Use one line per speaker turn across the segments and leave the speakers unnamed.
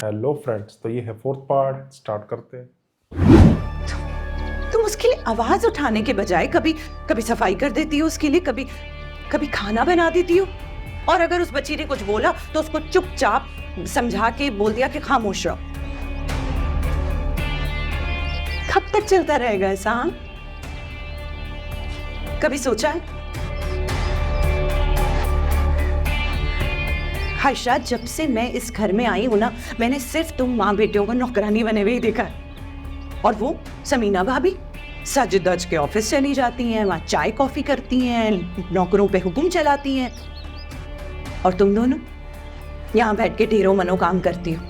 Hello friends, तो ये है फोर्थ पार्ट, स्टार्ट करते हैं।
तुम उसके लिए आवाज उठाने के बजाय कभी कभी सफाई कर देती हो उसके लिए, कभी कभी खाना बना देती हो, और अगर उस बच्ची ने कुछ बोला तो उसको चुपचाप समझा के बोल दिया कि खामोश रहो। कब तक चलता रहेगा ऐसा? हाँ, कभी सोचा है? आयशा, जब से मैं इस घर में आई हूं ना, मैंने सिर्फ तुम माँ बेटियों को नौकरानी बने हुए ही देखा है। और वो समीना भाभी सज धज के ऑफिस चली जाती हैं, वहां चाय कॉफी करती हैं, नौकरों पे हुक्म चलाती हैं, और तुम दोनों यहाँ बैठ के ढेरों मनो काम करती हो।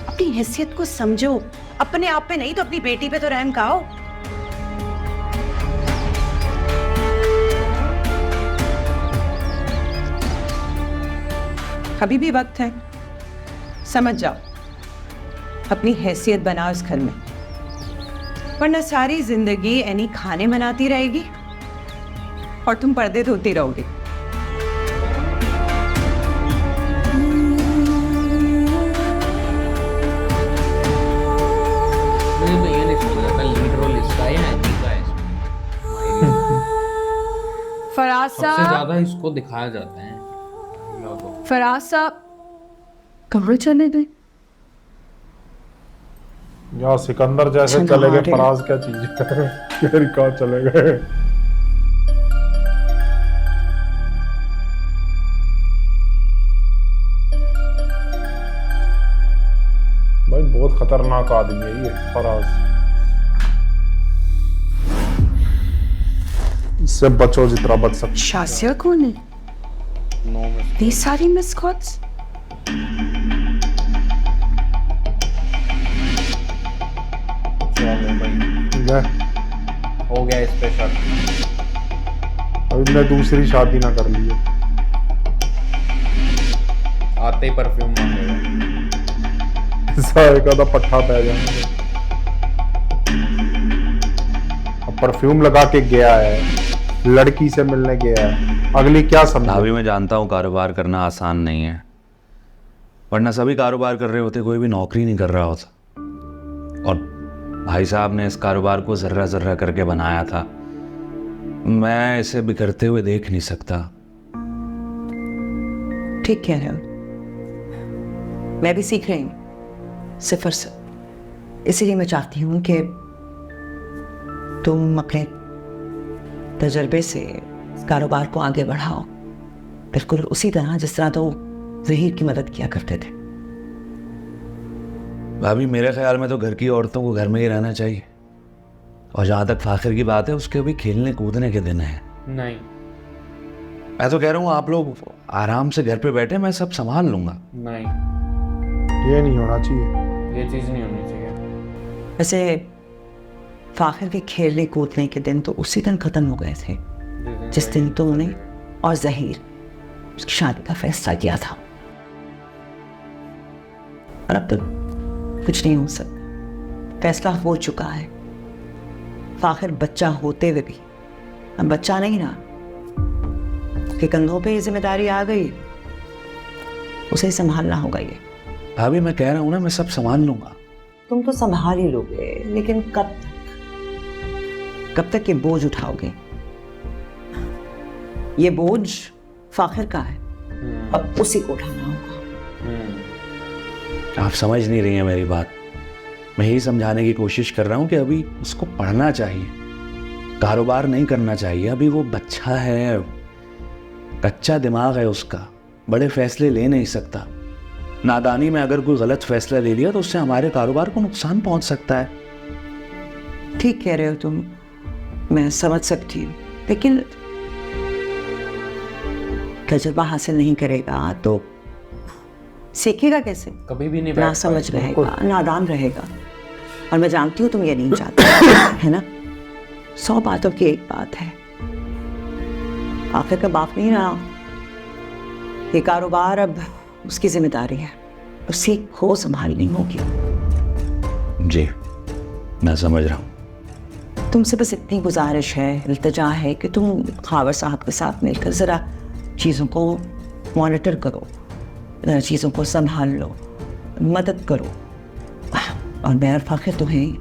अपनी हैसियत को समझो, अपने आप पे नहीं तो अपनी बेटी पे तो रहम खाओ। अभी भी वक्त है, समझ जाओ, अपनी हैसियत बनाओ इस घर में, वरना सारी जिंदगी एनी खाने बनाती रहेगी और तुम पर्दे धोती रहोगी।
मुझे तो ये नहीं समझ आता लीड रोल इसका है या एंटी का है इसमें।
फराज
सबसे
साहब,
ज्यादा इसको दिखाया जाता है लोगों।
फराज साहब कमरे चले गए।
यहाँ सिकंदर जैसे
अच्छा,
चले गए,
हमारे-
फराज क्या चीज है? फिर कहाँ चले गए? भाई बहुत खतरनाक आदमी है ये फराज, इससे बचो जितना बच सकते।
शासिया कौन है? ये सारी मिस कॉल्स।
ठीक है,
हो गया इस पे शक।
अभी मैं दूसरी शादी ना कर ली है।
आते ही परफ्यूम मांगेगा।
ऐसा एक आधा पट्टा पै जाएंगे। अब परफ्यूम लगा के गया है, लड़की से मिलने गया है, अगली क्या समझे?
भाभी मैं जानता हूँ कारोबार करना आसान नहीं है, वरना सभी कारोबार कर रहे होते, कोई भी नौकरी नहीं कर रहा होता। और भाई साहब ने इस कारोबार को जर्रा जर्रा करके बनाया था, मैं इसे बिखरते हुए देख नहीं सकता।
ठीक कह रहे हो, मैं भी सीख रही हूँ सिफर से, इसीलिए मैं चाहती हूँ कि तुम अपने तजर्बे से इस कारोबार को आगे बढ़ाओ, बिल्कुल उसी तरह जिस तरह तो ज़हीर की मदद किया करते थे।
भाभी मेरे ख्याल में तो घर की औरतों को घर में ही रहना चाहिए, और जहाँ तक फाखिर की बात है, उसके भी खेलने कूदने के दिन हैं।
नहीं
मैं तो कह रहा हूँ आप लोग आराम से घर पे बैठे, मैं सब संभाल लूंगा।
नहीं,
ये नहीं होना चाहिए।
ये चीज नहीं होनी चाहिए।
वैसे फाखिर के खेलने कूदने के दिन तो उसी दिन ख़त्म हो गए थे जिस दिन तुमने और ज़हीर उसकी शादी का फैसला किया था, और अब तो कुछ नहीं हो सकता, फैसला हो चुका है। फाखिर बच्चा होते हुए भी अब बच्चा नहीं रहा, कि कंधों पे ये जिम्मेदारी आ गई, उसे संभालना होगा। ये
भाभी मैं कह रहा हूँ ना, मैं सब संभाल लूंगा।
तुम तो संभाल ही लोगे, लेकिन कब तक ये बोझ उठाओगे? ये बोझ फाखिर का है, अब उसी को उठाना होगा।
आप समझ नहीं रही हैं मेरी बात। मैं यही समझाने की कोशिश कर रहा हूँ कि अभी उसको पढ़ना चाहिए, कारोबार नहीं करना चाहिए। अभी वो बच्चा है, कच्चा दिमाग है उसका, बड़े फैसले ले नहीं सकता। नादानी में अगर कोई गलत फैसला ले लिया तो उससे हमारे कारोबार को नुकसान पहुंच सकता है।
ठीक कह रहे हो तुम, मैं समझ सकती हूँ, लेकिन तजुर्बा हासिल नहीं करेगा तो सीखेगा कैसे?
कभी भी नहीं
ना
बैठ
समझ
पाए।
रहेगा, नादान रहेगा। और मैं जानती हूँ तुम ये नहीं चाहते, है ना? 100 बातों की एक बात है, आखिर का बाप नहीं रहा, ये कारोबार अब उसकी जिम्मेदारी है, उसी को संभालनी होगी।
जी मैं समझ रहा हूँ।
तुमसे बस इतनी गुजारिश है, इल्तिजा है कि तुम खावर साहब के साथ मिलकर ज़रा चीज़ों को मॉनिटर करो, चीज़ों को संभाल लो, मदद करो। और मैं और फाखिर तुम्हें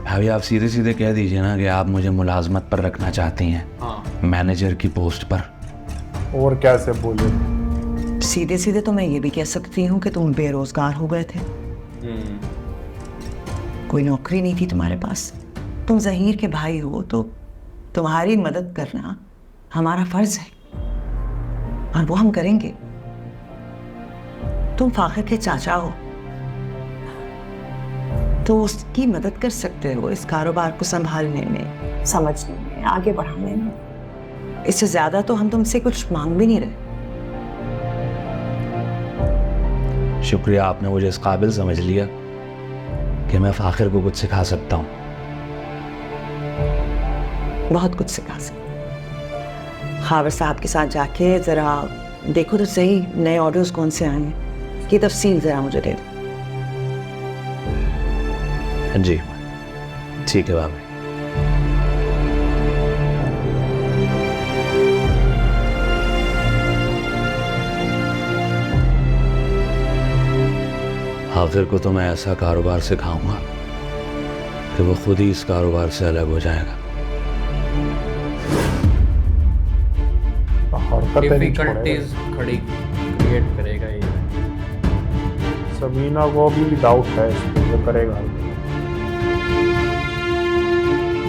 भाभी आप सीधे सीधे कह दीजिए ना कि आप मुझे मुलाजमत पर रखना चाहती हैं,
हाँ
मैनेजर की पोस्ट पर।
और कैसे बोले?
सीधे सीधे तो मैं ये भी कह सकती हूँ कि तुम बेरोजगार हो गए थे, कोई नौकरी नहीं थी तुम्हारे पास, तुम जहीर के भाई हो, तो तुम्हारी मदद करना हमारा फर्ज है और वो हम करेंगे। तुम फाखिर के चाचा हो तो उसकी मदद कर सकते हो इस कारोबार को संभालने में, समझने में, आगे बढ़ाने में। इससे ज्यादा तो हम तुमसे कुछ मांग भी नहीं रहे।
शुक्रिया, आपने मुझे इस काबिल समझ लिया कि मैं फाखिर को कुछ सिखा सकता हूँ।
बहुत कुछ सिखा सकते। खावर साहब के साथ जाके जरा देखो तो सही नए ऑर्डर्स कौन से आए हैं, की तफसील जरा मुझे दे दो।
जी ठीक है भाभी। फाखिर को तो मैं ऐसा कारोबार सिखाऊंगा कि वो खुद ही इस कारोबार से अलग हो जाएगा।
हरकतें नहीं छोड़ेगा।
डिफिकल्टीज खड़ी क्रिएट करेगा ये।
समीना को भी डाउट है इस पे, वो करेगा।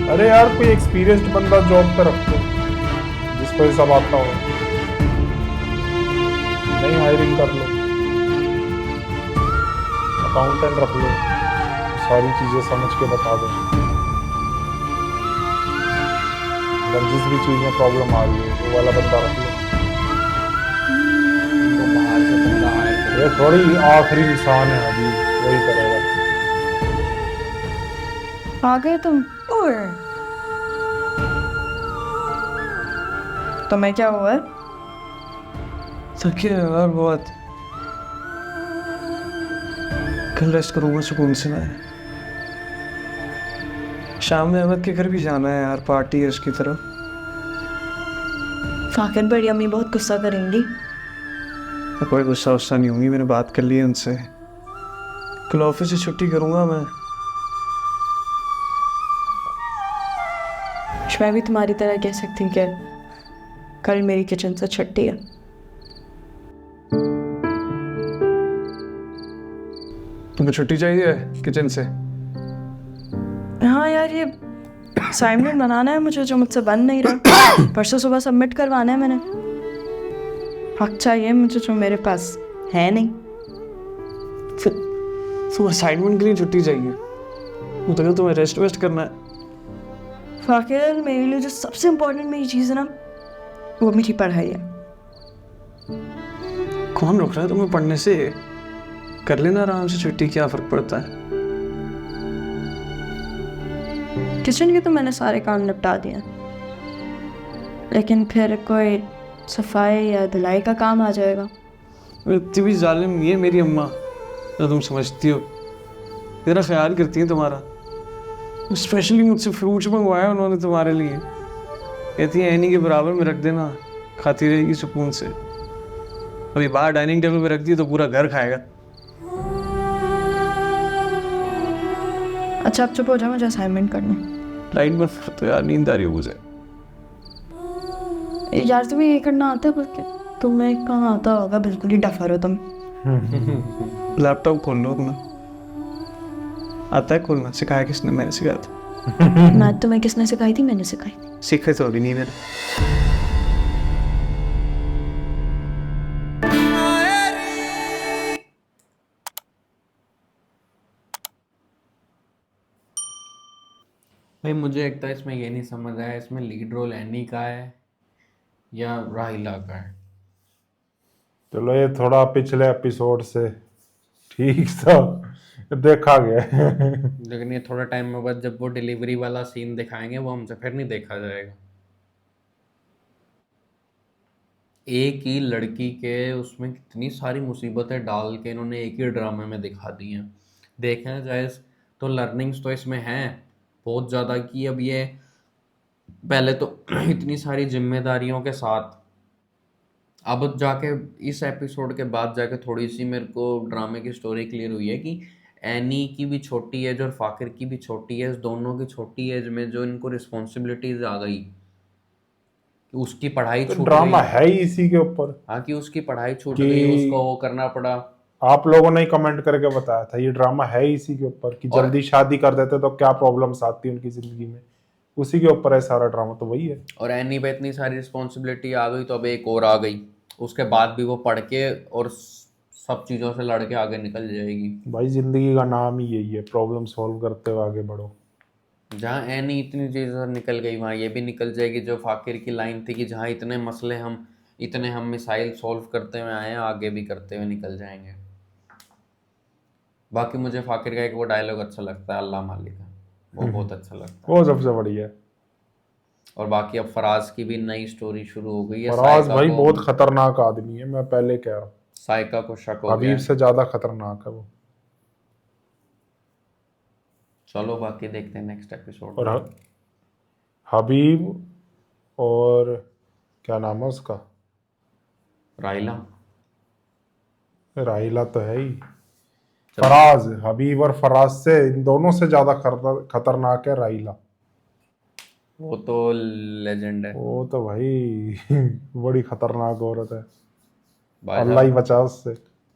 अरे यार कोई एक्सपीरियंस्ड बंदा जॉब पे रख दो जिसको ये सब आता हो, नहीं हायरिंग कर लो, अकाउंटेंट रख लो, सारी चीजें समझ के बता दो। अगर जिस भी चीज में प्रॉब्लम आ रही है वो वाला बंदा रख लो।
तो बाहर से बंदा हायर करे।
ये थोड़ी आखिरी इंसान है, अभी वही करेगा।
आ गए तुम? तो मैं क्या हुआ?
थके यार बहुत, कल रेस्ट करूंगा सुकून से। मैं शाम में अहमद के घर भी जाना है यार, पार्टी है उसकी तरफ।
फाखिर बड़ी अम्मी बहुत गुस्सा करेंगी।
कोई गुस्सा वुस्सा नहीं होंगी, मैंने बात कर ली है उनसे। कल ऑफिस से छुट्टी करूंगा मैं।
मैं भी तुम्हारी तरह कह सकती हूँ कि कल मेरी किचन से छुट्टी है।
तुम्हें छुट्टी चाहिए किचन से?
हाँ यार, ये असाइनमेंट बनाना है मुझे जो मुझसे बन नहीं रहा। परसों सुबह सबमिट करवाना है मैंने। हक चाहिए मुझे जो मेरे पास है नहीं।
तो असाइनमेंट के लिए छुट्टी चाहिए? मतलब तुम्हें रेस्ट वेस्ट करना है?
फाखिर मेरे लिए जो सबसे इम्पोर्टेंट मेरी चीज़ है ना, वो मेरी पढ़ाई है।
कौन रोक रहा है तुम्हें पढ़ने से? कर लेना आराम से छुट्टी, क्या फर्क पड़ता है।
किचन के तो मैंने सारे काम निपटा दिए, लेकिन फिर कोई सफाई या धुलाई का काम आ जाएगा।
इतनी भी जालिम नहीं है मेरी अम्मा जो तुम समझती हो। तेरा ख्याल करती है तुम्हारा। स्पेशली मुझसे फ्रूट्स मंगवाया उन्होंने तुम्हारे लिए। कहती है एनी के बराबर में रख देना, खाती रहेगी सुकून से। अभी बाहर डाइनिंग टेबल पे रख दिए तो पूरा घर खाएगा।
अच्छा अब चुप हो जाओ, मुझे असाइनमेंट करना है।
लाइट बंद कर तो यार, नींद आ रही है मुझे।
यार तुम्हें ये करना आता है? बल्कि तुम्हें कहाँ आता होगा, बिल्कुल ही डफर हो तुम।
लैपटॉप खोल लो अपना। आता है खोलना? सिखाया किसने? मैंने सिखाया था।
मैथ तुम्हें किसने सिखाई थी? मैंने सिखाई थी।
सीखे तो अभी नहीं मैंने।
भाई मुझे एक तो इसमें ये नहीं समझ आया, इसमें लीड रोल एनी का है या राहिला का है।
चलो ये थोड़ा पिछले एपिसोड से ठीक था, देखा गया।
लेकिन ये थोड़ा टाइम में बाद जब वो डिलीवरी वाला सीन दिखाएंगे वो हमसे फिर नहीं देखा जाएगा। एक ही लड़की के उसमें कितनी सारी मुसीबतें डाल के इन्होंने एक ही ड्रामे में दिखा दी हैं। देखा जाए तो लर्निंग्स तो इसमें हैं बहुत ज़्यादा कि अब ये पहले तो इतनी सारी जिम्मेदारियों के साथ अब जाके इस एपिसोड के बाद जाके थोड़ी सी मेरे को ड्रामे की स्टोरी क्लियर हुई है कि एनी की भी छोटी एज और फाकिर की भी छोटी एज, दोनों की छोटी एज में जो इनको रिस्पॉन्सिबिलिटीज आ गई, कि उसकी पढ़ाई
तो
छूट
ड्रामा
गई।
है ही इसी के ऊपर
हाँ, कि उसकी पढ़ाई छूट
कि-
गई, उसको वो करना पड़ा।
आप लोगों ने कमेंट करके बताया था ये ड्रामा है ही इसी के ऊपर कि
और-
जल्दी शादी कर देते तो क्या प्रॉब्लम्स आती उनकी जिंदगी में, उसी के ऊपर है सारा ड्रामा, तो वही है।
और एनी पे इतनी सारी रिस्पॉन्सिबिलिटी आ गई तो अब एक और आ गई, उसके बाद भी वो पढ़ के और सब चीज़ों से लड़ के आगे निकल जाएगी।
भाई जिंदगी का नाम ही यही है, प्रॉब्लम सॉल्व करते हुए आगे बढ़ो।
जहाँ एनी इतनी चीज़ों से निकल गई वहाँ ये भी निकल जाएगी, जो फाकिर की लाइन थी कि जहाँ इतने हम मिसाइल सॉल्व करते हुए आए हैं, आगे भी करते हुए निकल जाएंगे। बाकी मुझे फाकिर का एक वो डायलॉग अच्छा लगता है, अल्लाह मालिक का, वो बहुत अच्छा लगता है।
वो सबसे बढ़िया है।
और बाकी अब फराज की भी नई स्टोरी शुरू हो गई है।
फराज
साइका
भाई
को-
बहुत खतरनाक आदमी है, मैं पहले कह रहा हूँ,
साइका को शक हो गया
हबीब
है।
से ज्यादा खतरनाक है वो।
चलो बाकी देखते हैं नेक्स्ट एपिसोड।
और हबीब और क्या नाम है उसका,
राइला,
राहिला तो है ही। फराज, हबीब और फराज से इन दोनों से ज्यादा खतरनाक है राहिला।
वो तो लेजेंड है
वो तो भाई बड़ी खतरनाक औरत है,
भाई
अल्लाह ही
साहब।
बचा उससे।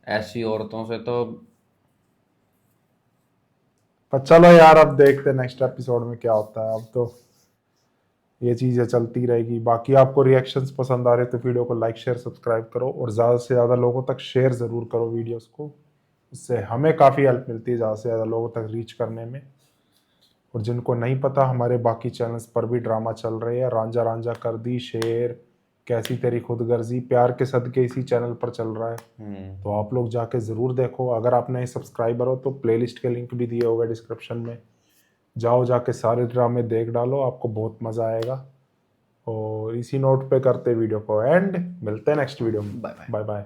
ऐसी औरतों से तो
पर चलो यार अब देखते नेक्स्ट एपिसोड में क्या होता है। अब तो ये चीजें चलती रहेगी। बाकी आपको रिएक्शंस पसंद आ रहे तो वीडियो को लाइक शेयर सब्सक्राइब करो और ज़्यादा से ज़्यादा लोगों तक शेयर ज़रूर करो वीडियोस को, उससे हमें काफ़ी हेल्प मिलती है ज़्यादा से ज़्यादा लोगों तक रीच करने में। और जिनको नहीं पता, हमारे बाकी चैनल्स पर भी ड्रामा चल रहे हैं, रांझा रांझा कर दी, शेर, कैसी तेरी खुदगर्जी, प्यार के सदके इसी चैनल पर चल रहा है। तो आप लोग जाके ज़रूर देखो। अगर आप नए सब्सक्राइबर हो तो प्लेलिस्ट के लिंक भी दिए हुए डिस्क्रिप्शन में, जाओ जाके सारे ड्रामे देख डालो, आपको बहुत मज़ा आएगा। और इसी नोट पे करते वीडियो को एंड, मिलते हैं नेक्स्ट वीडियो में।
Bye bye.
Bye bye.